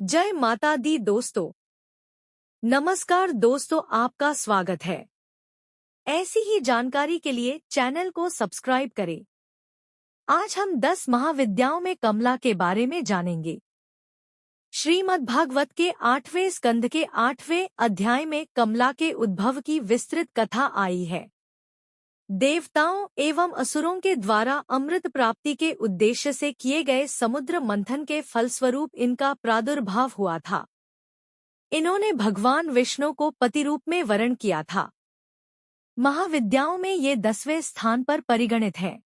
जय माता दी दोस्तों। नमस्कार दोस्तों, आपका स्वागत है। ऐसी ही जानकारी के लिए चैनल को सब्सक्राइब करें। आज हम 10 महाविद्याओं में कमला के बारे में जानेंगे। श्रीमद् भागवत के 8वें स्कंध के 8वें अध्याय में कमला के उद्भव की विस्तृत कथा आई है। देवताओं एवं असुरों के द्वारा अमृत प्राप्ति के उद्देश्य से किए गए समुद्र मंथन के फलस्वरूप इनका प्रादुर्भाव हुआ था। इन्होंने भगवान विष्णु को पति रूप में वरण किया था। महाविद्याओं में ये 10वें स्थान पर परिगणित हैं।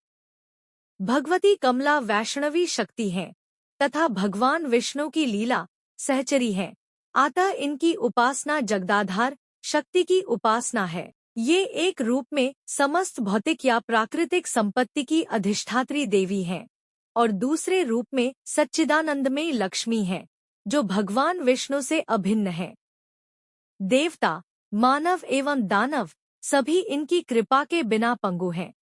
भगवती कमला वैष्णवी शक्ति हैं तथा भगवान विष्णु की लीला सहचरी है। अतः इनकी उपासना जगदाधार शक्ति की उपासना है। ये एक रूप में समस्त भौतिक या प्राकृतिक संपत्ति की अधिष्ठात्री देवी हैं और दूसरे रूप में सच्चिदानंदमयी लक्ष्मी है जो भगवान विष्णु से अभिन्न है। देवता, मानव एवं दानव सभी इनकी कृपा के बिना पंगु हैं।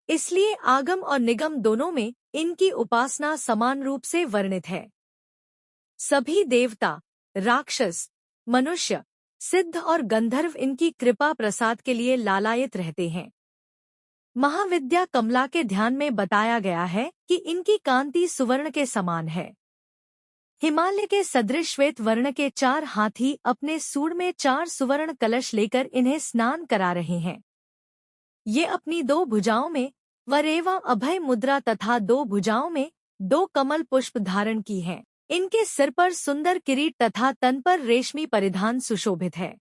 इसलिए आगम और निगम दोनों में इनकी उपासना समान रूप से वर्णित है। सभी देवता, राक्षस, मनुष्य, सिद्ध और गंधर्व इनकी कृपा प्रसाद के लिए लालायित रहते हैं। महाविद्या कमला के ध्यान में बताया गया है कि इनकी कांति सुवर्ण के समान है। हिमालय के सदृश श्वेत वर्ण के 4 हाथी अपने सूंड में 4 सुवर्ण कलश लेकर इन्हें स्नान करा रहे हैं। ये अपनी 2 भुजाओं में वर एवं अभय मुद्रा तथा 2 भुजाओं में 2 कमल पुष्प धारण की हैं। इनके सिर पर सुंदर किरीट तथा तन पर रेशमी परिधान सुशोभित है।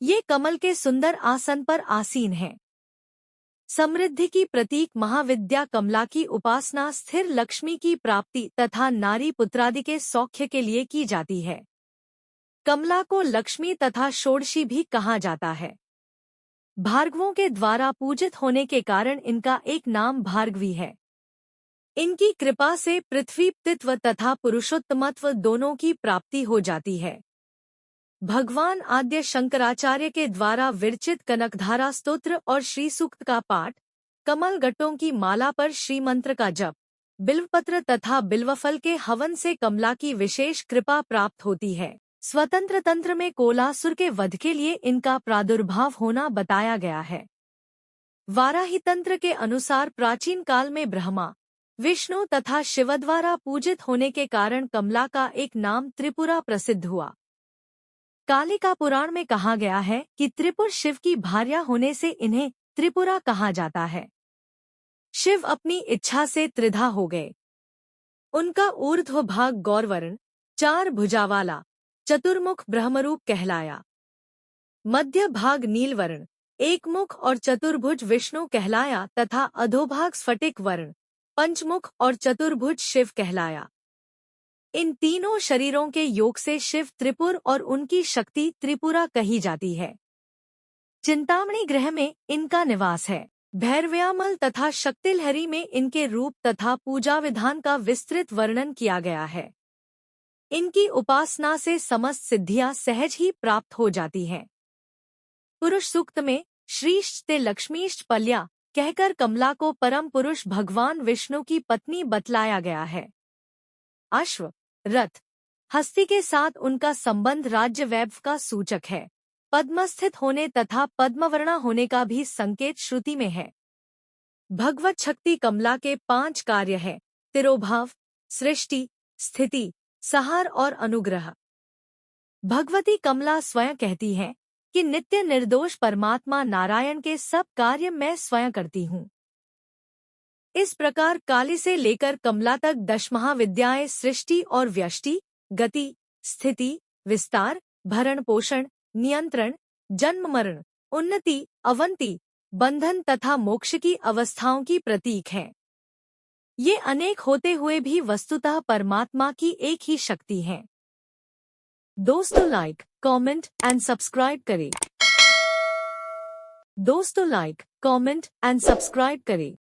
ये कमल के सुंदर आसन पर आसीन हैं। समृद्धि की प्रतीक महाविद्या कमला की उपासना स्थिर लक्ष्मी की प्राप्ति तथा नारी पुत्रादि के सौख्य के लिए की जाती है। कमला को लक्ष्मी तथा षोडशी भी कहा जाता है। भार्गवों के द्वारा पूजित होने के कारण इनका एक नाम भार्गवी है। इनकी कृपा से पृथ्वीपतित्व तथा पुरुषोत्तमत्व दोनों की प्राप्ति हो जाती है। भगवान आद्य शंकराचार्य के द्वारा विरचित कनकधारा स्तोत्र और श्री सूक्त का पाठ, कमल गट्टों की माला पर श्रीमंत्र का जप, बिल्वपत्र तथा बिल्वफल के हवन से कमला की विशेष कृपा प्राप्त होती है। स्वतंत्र तंत्र में कोलासुर के वध के लिए इनका प्रादुर्भाव होना बताया गया है। वाराही तंत्र के अनुसार प्राचीन काल में ब्रह्मा, विष्णु तथा शिव द्वारा पूजित होने के कारण कमला का एक नाम त्रिपुरा प्रसिद्ध हुआ। कालिका पुराण में कहा गया है कि त्रिपुर शिव की भार्या होने से इन्हें त्रिपुरा कहा जाता है। शिव अपनी इच्छा से त्रिधा हो गए। उनका ऊर्ध्व भाग गौरवर्ण, 4 भुजा वाला चतुर्मुख ब्रह्मरूप कहलाया। मध्य भाग नीलवर्ण, 1 मुख और चतुर्भुज विष्णु कहलाया तथा अधोभाग स्फटिक वर्ण, पंचमुख और चतुर्भुज शिव कहलाया। इन तीनों शरीरों के योग से शिव त्रिपुर और उनकी शक्ति त्रिपुरा कही जाती है। चिंतामणि ग्रह में इनका निवास है। भैरव्यामल तथा शक्तिलहरी में इनके रूप तथा पूजा विधान का विस्तृत वर्णन किया गया है। इनकी उपासना से समस्त सिद्धियां सहज ही प्राप्त हो जाती हैं। पुरुष सूक्त में श्रीष्ठ लक्ष्मीष्ठ पल्या कहकर कमला को परम पुरुष भगवान विष्णु की पत्नी बतलाया गया है। अश्व, रथ, हस्ती के साथ उनका संबंध राज्य वैभव का सूचक है। पद्मस्थित होने तथा पद्मवर्णा होने का भी संकेत श्रुति में है। भगवत शक्ति कमला के 5 कार्य हैं: तिरोभाव, सृष्टि, स्थिति, संहार और अनुग्रह। भगवती कमला स्वयं कहती हैं कि नित्य निर्दोष परमात्मा नारायण के सब कार्य मैं स्वयं करती हूँ। इस प्रकार काली से लेकर कमला तक 10 महाविद्याएं सृष्टि और व्यष्टि, गति, स्थिति, विस्तार, भरण पोषण, नियंत्रण, जन्म मरण, उन्नति, अवंति, बंधन तथा मोक्ष की अवस्थाओं की प्रतीक हैं। ये अनेक होते हुए भी वस्तुतः परमात्मा की एक ही शक्ति हैं। दोस्तों लाइक, कमेंट एंड सब्सक्राइब करें। दोस्तों लाइक, कमेंट एंड सब्सक्राइब करें।